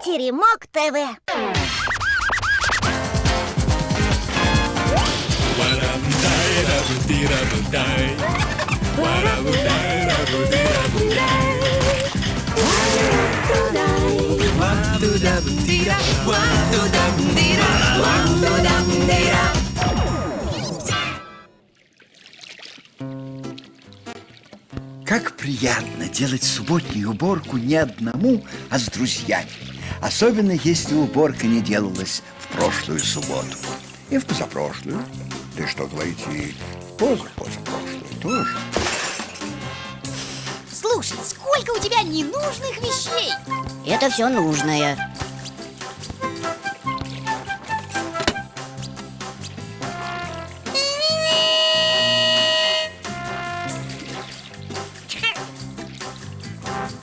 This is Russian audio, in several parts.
Теремок ТВ. Как приятно делать субботнюю уборку не одному, а с друзьями. Особенно, если уборка не делалась в прошлую субботу. И в позапрошлую. Да и что говорить, и позапрошлую тоже. Слушай, сколько у тебя ненужных вещей. Это все нужное.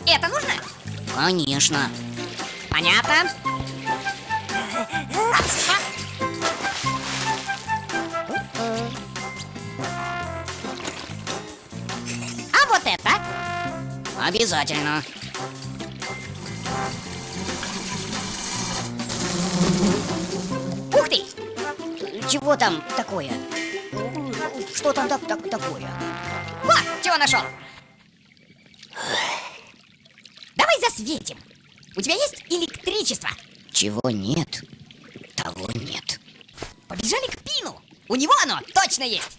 Это нужно? Конечно. Понятно. А вот это? Обязательно. Ух ты! Чего там такое? Что там такое? Вот, чего нашел. Давай засветим. У тебя есть электричество? Чего нет, того нет. Побежали к Пину. У него оно точно есть.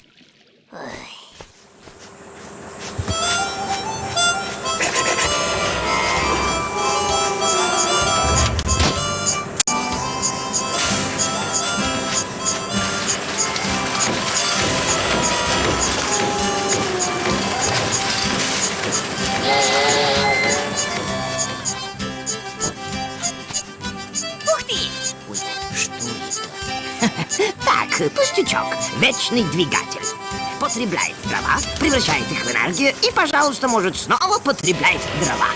Ух ты! Ой, что это? Так, пустячок, вечный двигатель. Потребляет дрова, превращает их в энергию и, пожалуйста, может снова потреблять дрова.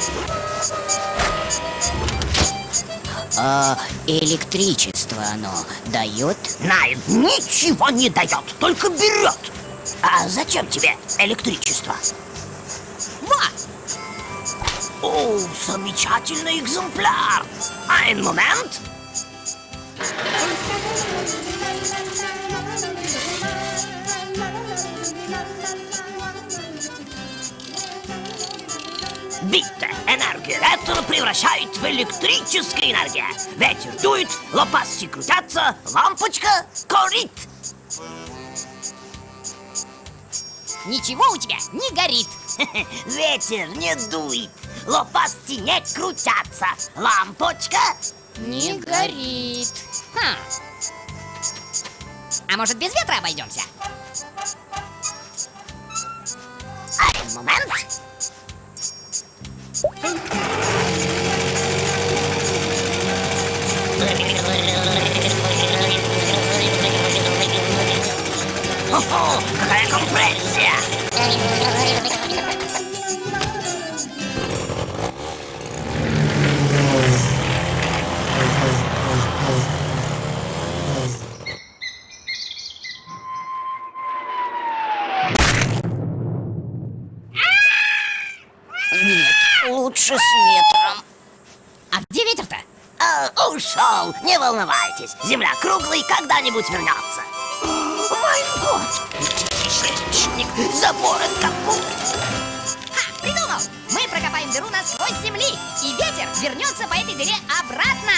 А электричество оно дает? Нет, ничего не дает, только берет. А зачем тебе электричество? Вот! О, замечательный экземпляр. Один момент. Бита энергию ветра превращает в электрическую энергию. Ветер дует, лопасти крутятся, лампочка горит. Ничего у тебя не горит. Ветер не дует, лопасти не крутятся, лампочка. Не горит. А может, без ветра обойдемся? Один момент. О, какая компрессия! Нет, лучше с ветром. А где ветер-то? Ушел, не волнуйтесь. Земля круглая, когда-нибудь вернется. Мой год! Забор от капут. Придумал! Мы прокопаем дыру насквозь земли, и ветер вернется по этой дыре обратно.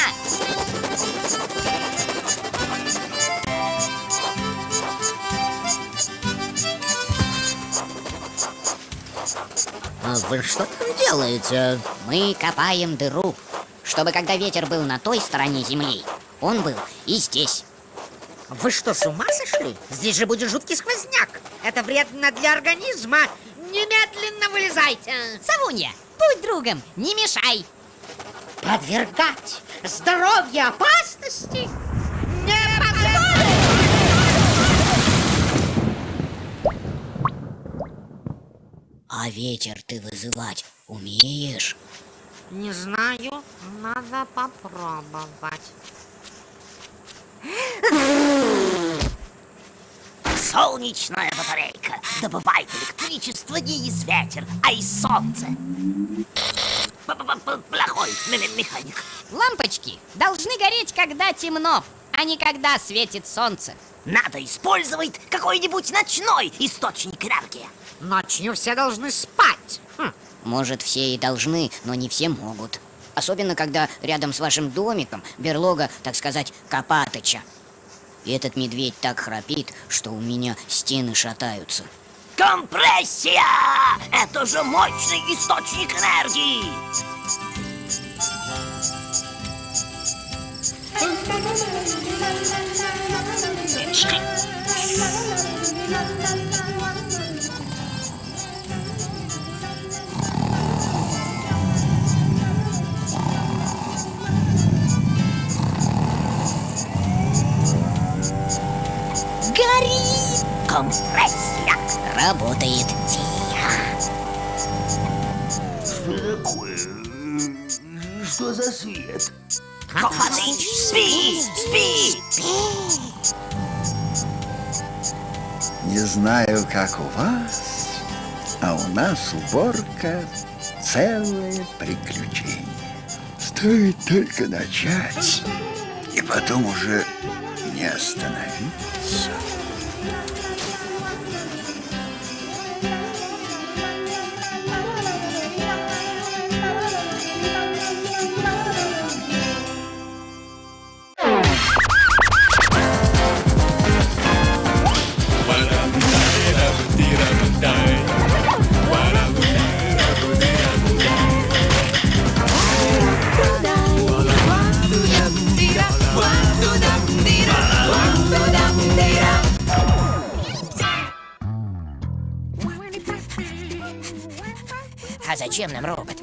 А вы что там делаете? Мы копаем дыру, чтобы когда ветер был на той стороне земли, он был и здесь. Вы что, с ума сошли? Здесь же будет жуткий сквозняк. Это вредно для организма. Немедленно вылезайте. Савунья, будь другом, не мешай. Подвергать здоровье опасности не позволю. А ветер ты вызывать умеешь? Не знаю, надо попробовать. Солнечная батарейка добывает электричество не из ветер, а из солнца. плохой механик. Лампочки должны гореть, когда темно, а не когда светит солнце. Надо использовать какой-нибудь ночной источник энергии. Ночью все должны спать. Может, все и должны, но не все могут. Особенно, когда рядом с вашим домиком берлога, так сказать, Копатыча. И этот медведь так храпит, что у меня стены шатаются. Компрессия! Это же мощный источник энергии! Горит! Компрессия! Работает. Что такое? Что за свет? Копатыч, спи! Спи! Не знаю, как у вас, а у нас уборка целое приключение. Стоит только начать, и потом уже не остановиться. А зачем нам робот?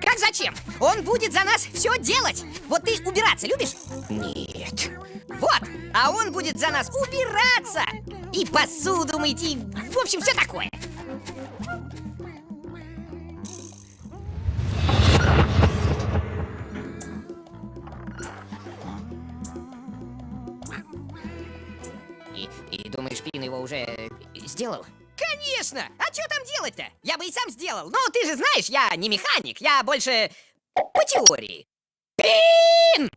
Как зачем? Он будет за нас все делать. Вот ты убираться любишь? Нет. Вот, а он будет за нас убираться. И посуду мыть, и, в общем, все такое. И думаешь, Пин его уже сделал? Конечно! А что там делать-то? Я бы и сам сделал. Но ты же знаешь, я не механик, я больше по теории. Пин!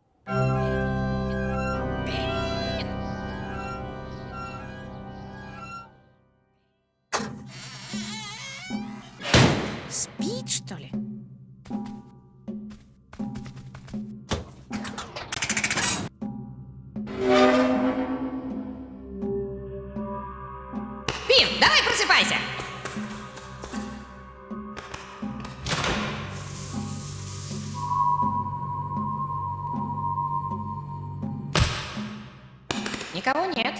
Спит, что ли? Пин, давай просыпайся! Никого нет.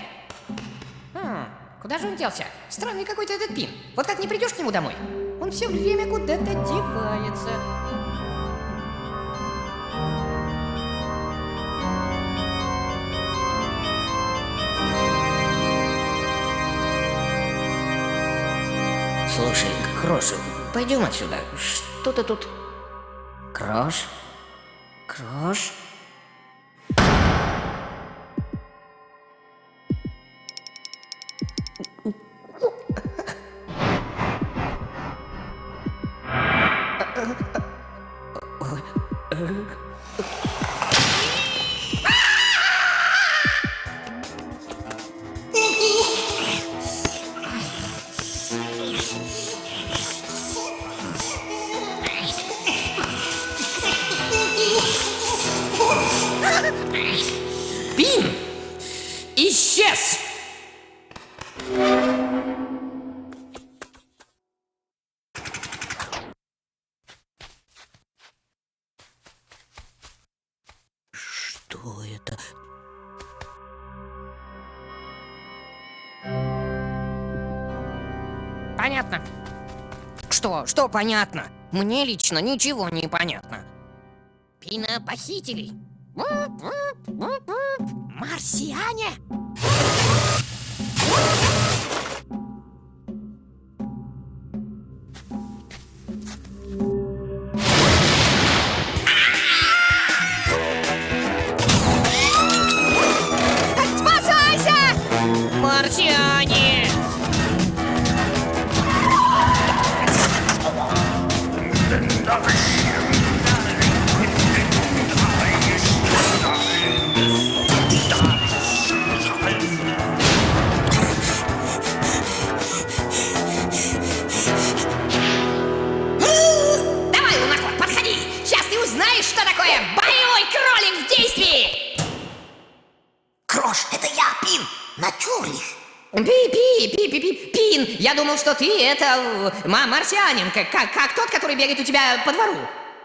Куда же он делся? Странный какой-то этот Пин. Вот как не придешь к нему домой, он все время куда-то девается. Слушай, Крош, пойдем отсюда. Что ты тут? Крош? Крош? Пин исчез! Что это? Понятно. Что понятно? Мне лично ничего не понятно. Пина похитили. Марсиане? Спасайся! Марсиане! Давай, луноход, подходи! Сейчас ты узнаешь, что такое боевой кролик в действии! Крош, это я, Пин, натюрлих. Пин, я думал, что ты это марсианин, как тот, который бегает у тебя по двору.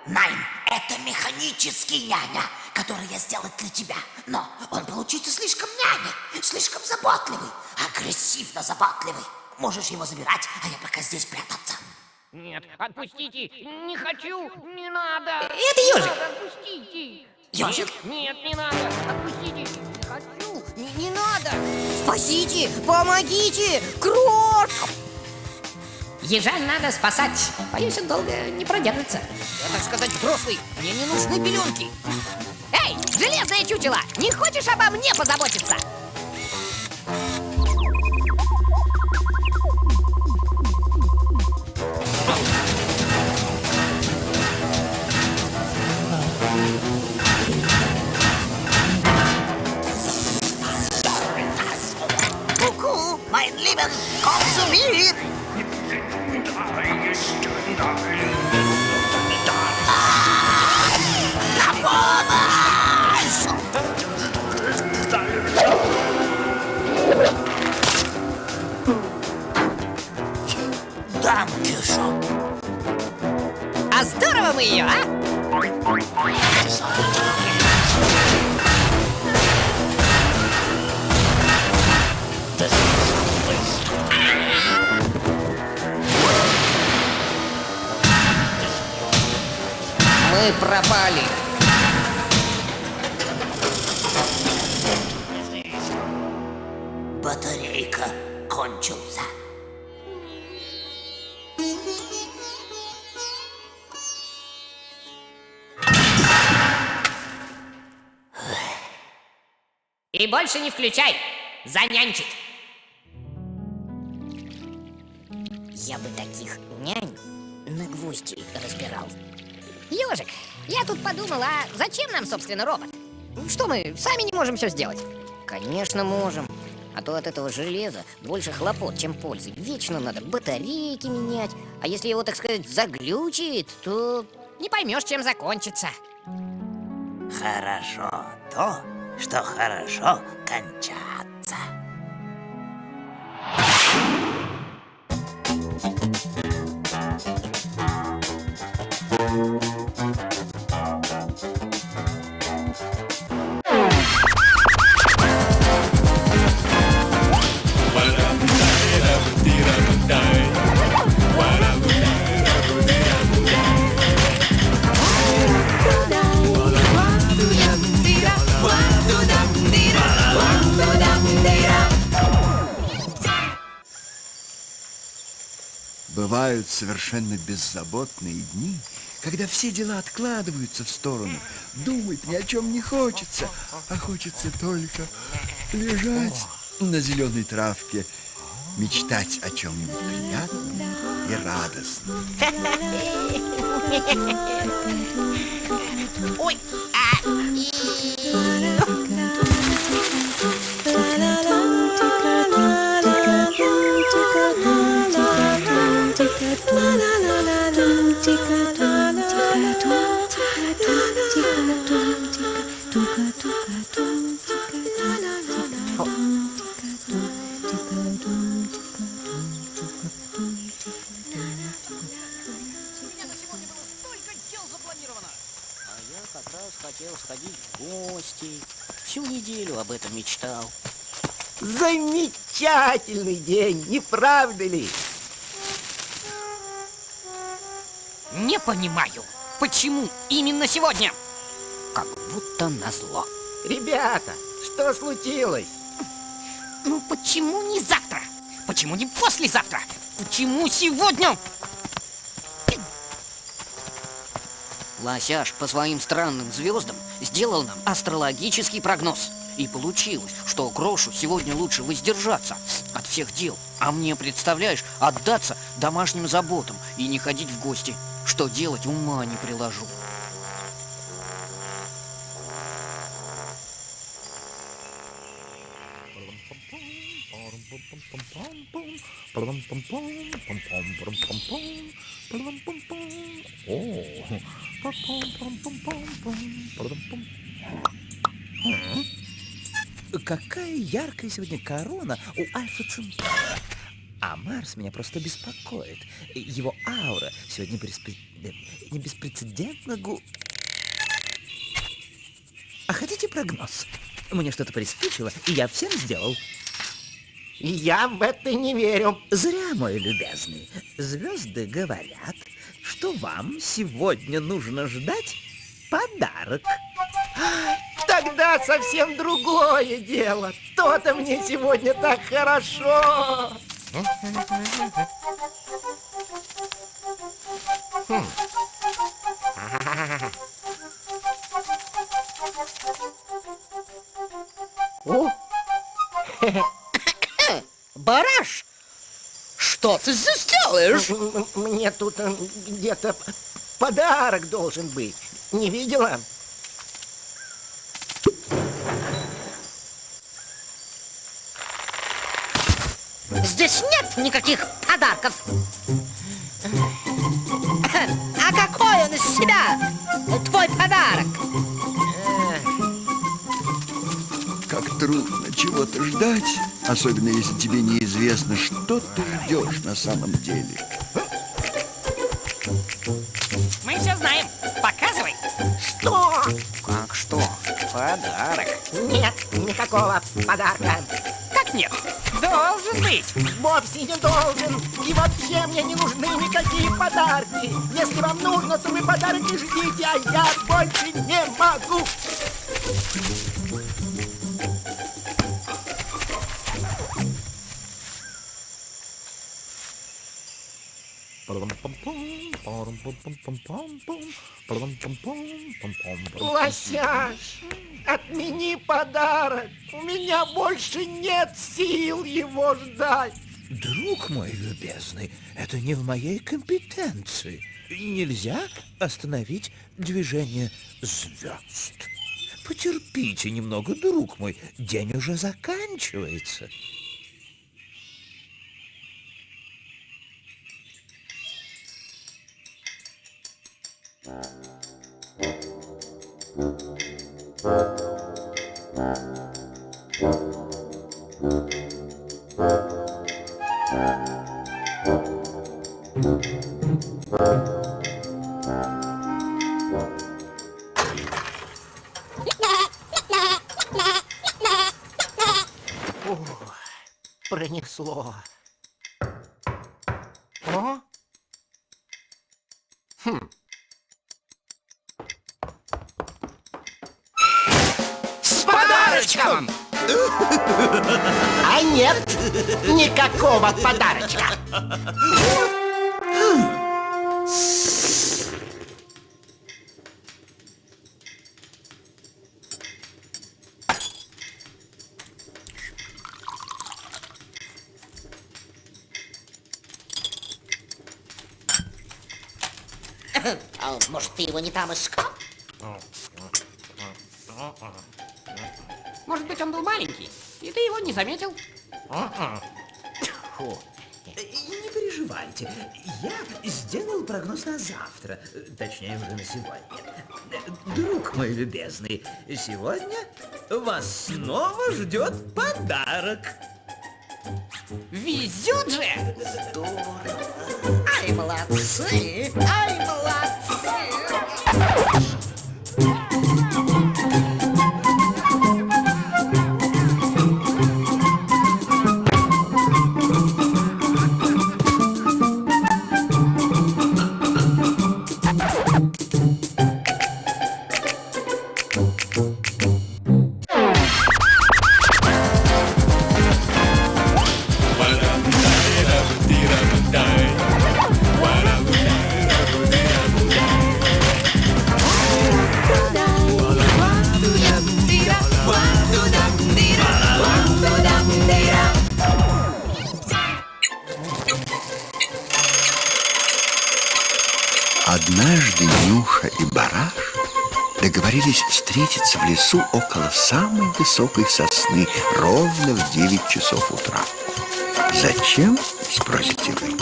Найн, это механический няня, который я сделал для тебя. Но он получится слишком няня, слишком заботливый, агрессивно заботливый. Можешь его забирать, а я пока здесь прятаться. Нет, отпустите! Не хочу! Не надо! Это ежик. Надо, отпустите! Ежик? Нет, не надо! Отпустите! Не хочу! Не надо! Спасите! Помогите! Крош! Ежа надо спасать. Боюсь, он долго не продержится. Я, так сказать, взрослый. Мне не нужны пеленки. Эй, железное чучело, не хочешь обо мне позаботиться? Ку-ку, mein Lieben, komm zu mir! На помощь! Данкишон. А здорово мы ее, а? Мы пропали. Батарейка кончился. И больше не включай, занянчит. Я бы таких нянь на гвозди разбирал. Ежик, я тут подумал, а зачем нам, собственно, робот? Что мы сами не можем все сделать? Конечно, можем. А то от этого железа больше хлопот, чем пользы. Вечно надо батарейки менять. А если его, так сказать, заглючит, то... Не поймешь, чем закончится. Хорошо то, что хорошо кончаться. Бывают совершенно беззаботные дни, когда все дела откладываются в сторону. Думать ни о чем не хочется, а хочется только лежать на зеленой травке, мечтать о чем-нибудь приятном и радостном. Ой, Как раз хотел сходить в гости. Всю неделю об этом мечтал. Замечательный день, не правда ли? не понимаю, почему именно сегодня? Как будто назло. Ребята, что случилось? Ну почему не завтра? Почему не послезавтра? Почему сегодня? Лосяш по своим странным звездам сделал нам астрологический прогноз. И получилось, что Крошу сегодня лучше воздержаться от всех дел. А мне, представляешь, отдаться домашним заботам и не ходить в гости. Что делать, ума не приложу. Какая яркая сегодня корона у Альфа Центавра. А Марс меня просто беспокоит. Его аура сегодня не беспрецедентно А хотите прогноз? Мне что-то приспичило, и я всем сделал. Я в это не верю. Зря, мой любезный. Звезды говорят, что вам сегодня нужно ждать подарок. Тогда совсем другое дело. То-то мне сегодня так хорошо. О! Бараш, что ты здесь делаешь? Мне тут где-то подарок должен быть. Не видела? Здесь нет никаких подарков. А какой он из себя, твой подарок? Как трудно чего-то ждать, особенно если тебе неизвестно, что ты ждешь на самом деле. Мы все знаем. Показывай. Что? Как что? Подарок. Нет никакого подарка. Как нет? Должен быть. Вовсе не должен. И вообще мне не нужны никакие подарки. Если вам нужно, то вы подарки ждите, а я больше не могу. Лосяш, отмени подарок. У меня больше нет сил его ждать. Друг мой любезный, это не в моей компетенции. Нельзя остановить движение звезд. Потерпите немного, друг мой, день уже заканчивается. Пронесло. О? С подарочком! А нет, никакого подарочка. А может, ты его не там искал? Может быть, он был маленький, и ты его не заметил. Не переживайте, я сделал прогноз на завтра, точнее уже на сегодня. Друг мой любезный, сегодня вас снова ждет подарок. Везет же! Ай, молодцы! Ай, молодцы! Ba-dum-da-da-dum-dee-da-dum-die. Ba-dum-da-da-dum-dee. и Бараш договорились встретиться в лесу около самой высокой сосны ровно в 9 часов утра. Зачем, спросите вы?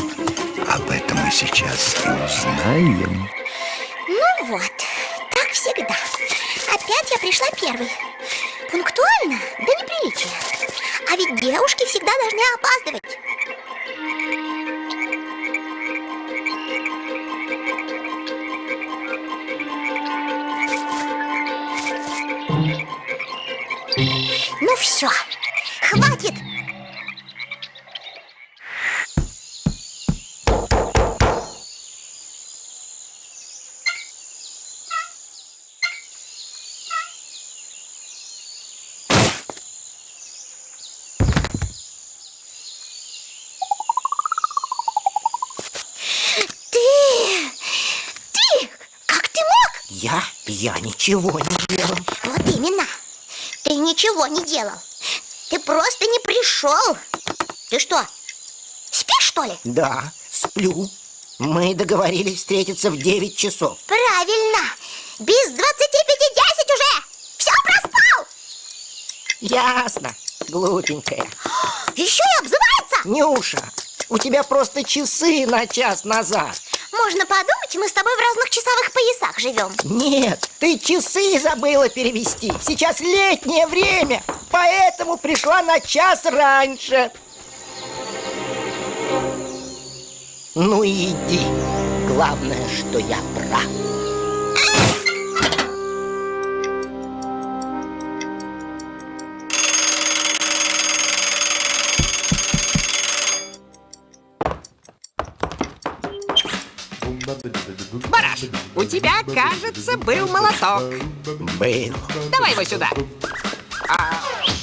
Об этом мы сейчас и узнаем. Ну вот, как всегда. Опять я пришла первой. Пунктуально до неприличия. А ведь девушки всегда должны опаздывать. Ну все, хватит! Я ничего не делал. Вот именно. Ты ничего не делал. Ты просто не пришел. Ты что, спишь, что ли? Да, сплю. Мы договорились встретиться в 9 часов. Правильно. Без 25:10 уже. Все проспал. Ясно, глупенькая. Еще и обзывается. Нюша, у тебя просто часы на час назад. Можно подумать, мы с тобой в разных часовых поясах живем. Нет, ты часы забыла перевести. Сейчас летнее время, поэтому пришла на час раньше. Ну и иди. Главное, что я прав. Бараш, у тебя, кажется, был молоток. Был. Давай его сюда. А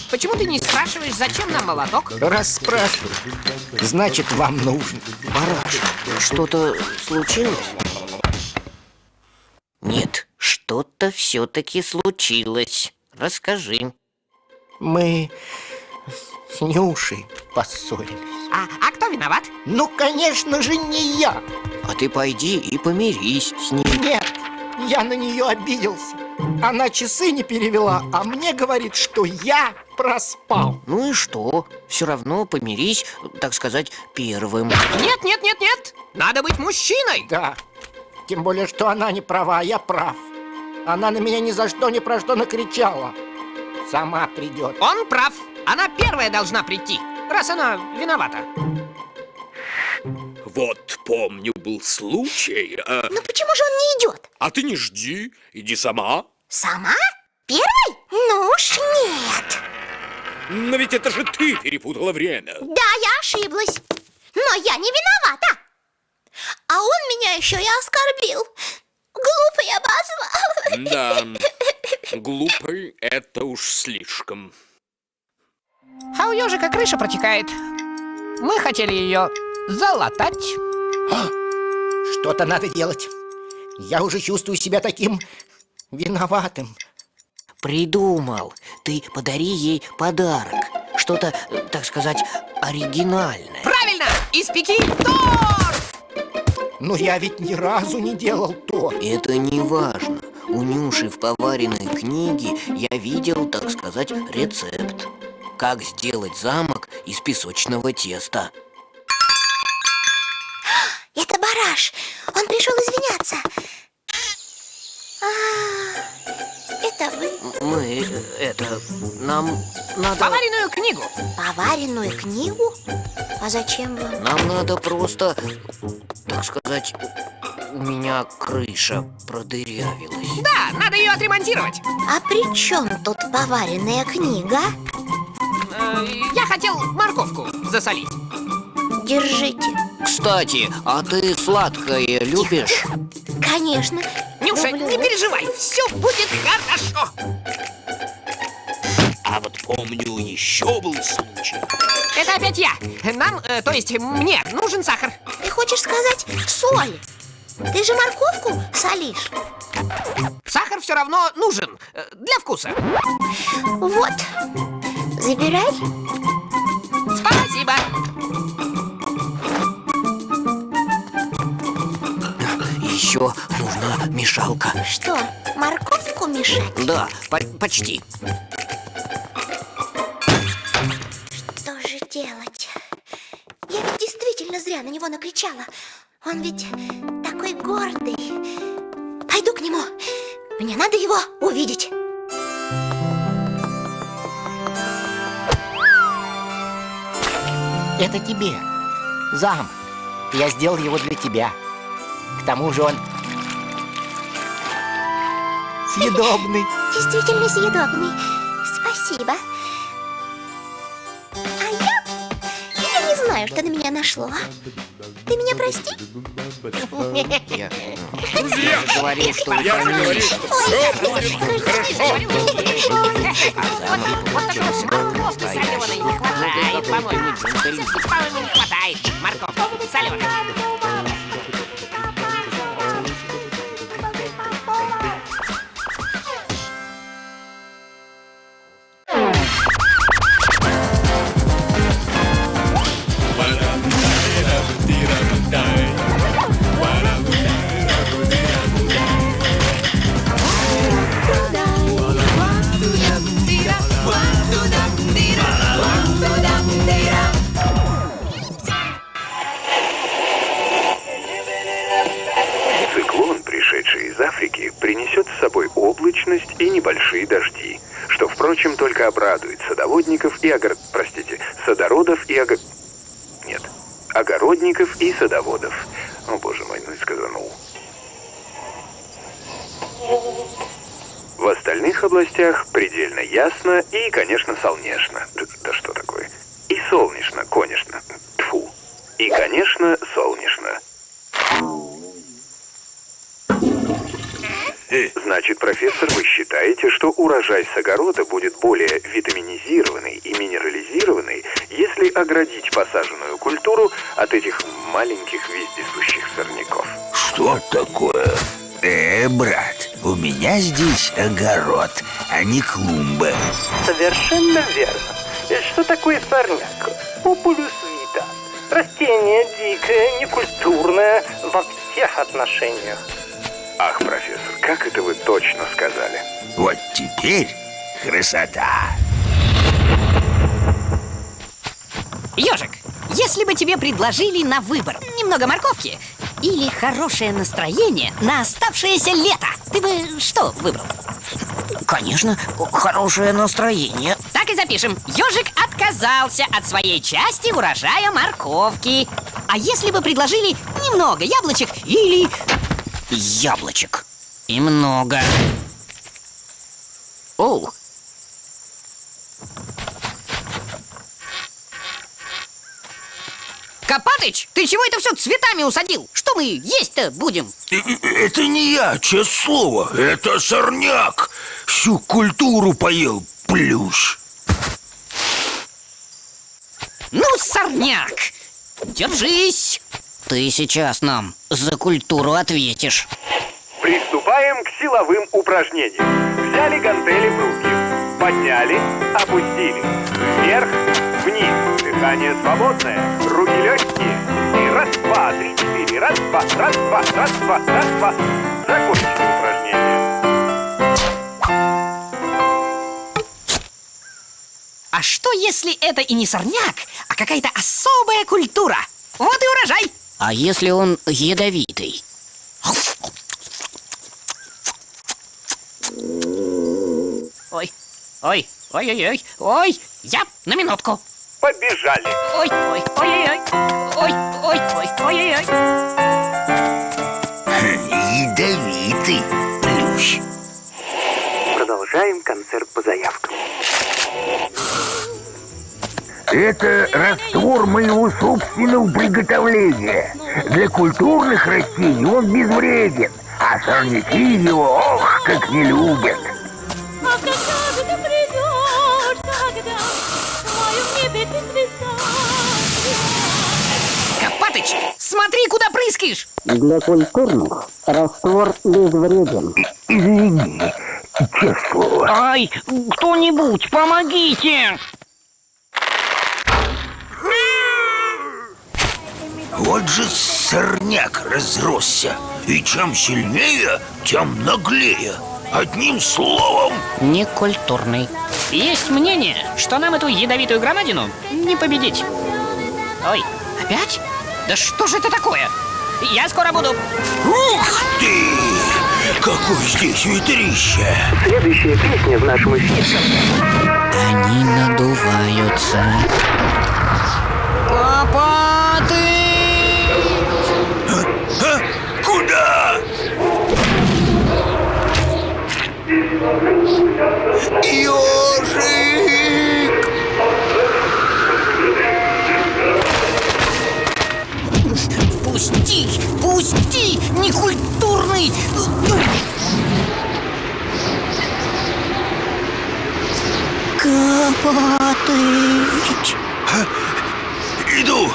почему ты не спрашиваешь, зачем нам молоток? Раз спрашиваю, значит, вам нужен. Бараш, что-то случилось? Нет, что-то все-таки случилось. Расскажи. Мы с Нюшей поссорились. А кто виноват? Ну, конечно же, не я. А ты пойди и помирись с ней. Нет, я на нее обиделся. Она часы не перевела, а мне говорит, что я проспал. Ну и что? Все равно помирись, так сказать, первым. Нет, нет, нет, нет. Надо быть мужчиной. Да, тем более, что она не права, а я прав. Она на меня ни за что, ни про что накричала. Сама придет. Он прав. Она первая должна прийти, раз она виновата. Вот, помню, был случай. Ну почему же он не идет? А ты не жди, иди сама. Сама? Первой? Ну уж нет. Но ведь это же ты перепутала время. Да, я ошиблась. Но я не виновата. А он меня еще и оскорбил. Глупый обозвал. Да, глупый — это уж слишком. А у ежика крыша протекает. Мы хотели ее залатать. Что-то надо делать. Я уже чувствую себя таким виноватым. Придумал. Ты подари ей подарок. Что-то, так сказать, оригинальное. Правильно! Испеки торт! Но я ведь ни разу не делал торт. Это не важно. У Нюши в поваренной книге я видел, так сказать, рецепт. Как сделать замок из песочного теста. Это Бараш. Он пришел извиняться. Это вы? Мы, нам надо... Поваренную книгу. Поваренную книгу? А зачем вам? Нам надо просто, так сказать, у меня крыша продырявилась. Да, надо ее отремонтировать. А при чем тут поваренная книга? Я хотел морковку засолить. Держите. Кстати, а ты сладкое любишь? Конечно. Нюша, Люблю. не переживай, все будет хорошо. А вот помню, еще был случай. Это опять я. Нам, то есть мне, нужен сахар. Ты хочешь сказать соль? Ты же морковку солишь. Сахар все равно нужен, для вкуса. Вот. Забирай. Еще еще нужна мешалка. Что, морковку мешать? Да, почти. Что же делать? Я ведь действительно зря на него накричала. Он ведь такой гордый. Пойду к нему. Мне надо его увидеть. Это тебе. Замок. Я сделал его для тебя. К тому же он съедобный. Действительно съедобный. Спасибо. А я не знаю, что на меня нашло. Ты меня прости? Я же говорил, что вы поймете. Вот такой морковки соленой не хватает, по-моему. Все-таки, по-моему, не хватает морковки соленой. Циклон, пришедший из Африки, принесет с собой облачность и небольшие дожди, что, впрочем, только обрадует садоводников и садородов и огородников и садоводов. О, боже мой, ну и сказанул. В остальных областях предельно ясно и, конечно, солнечно. Да что такое? И солнечно, конечно. Тьфу. И, конечно, солнечно. Значит, профессор, вы считаете, что урожай с огорода будет более витаминизированный и минерализированный, если оградить посаженную культуру от этих маленьких вездесущих сорняков? Что такое? Брат, у меня здесь огород, а не клумба. Совершенно верно. Что такое сорняк? Популюс вида. Растение дикое, некультурное во всех отношениях. Ах, профессор, как это вы точно сказали? Вот теперь красота. Ежик, если бы тебе предложили на выбор немного морковки или хорошее настроение на оставшееся лето, ты бы что выбрал? Конечно, хорошее настроение. Так и запишем. Ежик отказался от своей части урожая морковки. А если бы предложили немного яблочек или... Яблочек. И много. Оу. Копатыч, ты чего это все цветами усадил? Что мы есть-то будем? Это не я, честное слово, это сорняк. Всю культуру поел, плющ. Ну, сорняк, держись. Ты сейчас нам за культуру ответишь. Приступаем к силовым упражнениям. Взяли гантели в руки, подняли, опустили. Вверх, вниз. Дыхание свободное, руки легкие. И раз, два, три, четыре. Раз, два, раз, два, раз, два, раз, два. Закончили упражнение. А что, если это и не сорняк, а какая-то особая культура? Вот и урожай. А если он ядовитый? Ой, ой, ой-ой-ой, ой, я на минутку. Побежали. Ой, ой, ой-ой-ой, ой, ой, ой, ой-ой-ой. Ядовитый плющ. Продолжаем концерт по заявкам. Это раствор моего собственного приготовления. Для культурных растений он безвреден, а сорняки его, ох, как не любят. А когда же ты придешь тогда, в моем небе ты звезда? Копатыч, смотри, куда прыскаешь. Для культурных раствор безвреден. Извини, честное слово. Ай, кто-нибудь, помогите! Вот же сорняк разросся. И чем сильнее, тем наглее. Одним словом... Некультурный. Есть мнение, что нам эту ядовитую громадину не победить. Ой, опять? Да что же это такое? Я скоро буду. Ух ты! Какое здесь ветрище! Следующая песня в нашем эфире. Они надуваются. Копаты! Куда? Ёжик! Пусти! Пусти! Некультурный! Копатыч. Иду,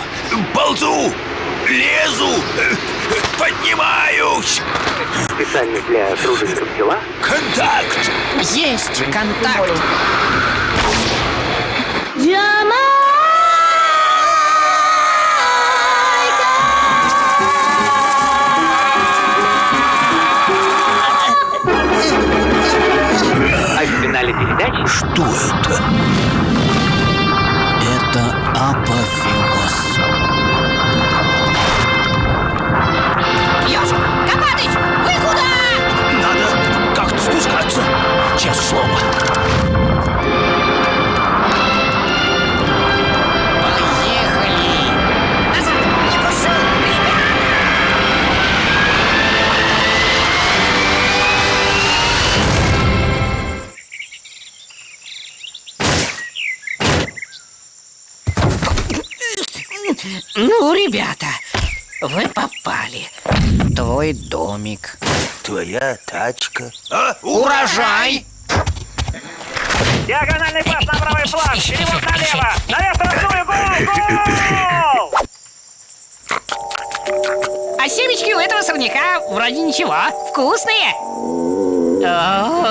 ползу, лезу, поднимаюсь. Специально для тружеников села. Контакт! Есть контакт! А в финале передачи... Что это? Это апофеоз. Ёжик! Копатыч! Вы куда? Надо как-то спускаться. Честное слово. Поехали! Назад! Не пущу! Ребята! Ну, ребята, вы попали. Твой домик. Твоя тачка. Урожай! Диагональный пас на правый фланг. Перевод налево. Навес вторую. Гол! А семечки у этого сорняка вроде ничего. Вкусные.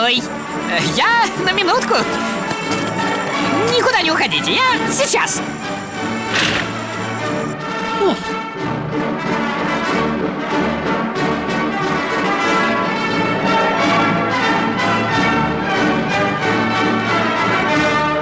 Ой, я на минутку. Никуда не уходите, я сейчас.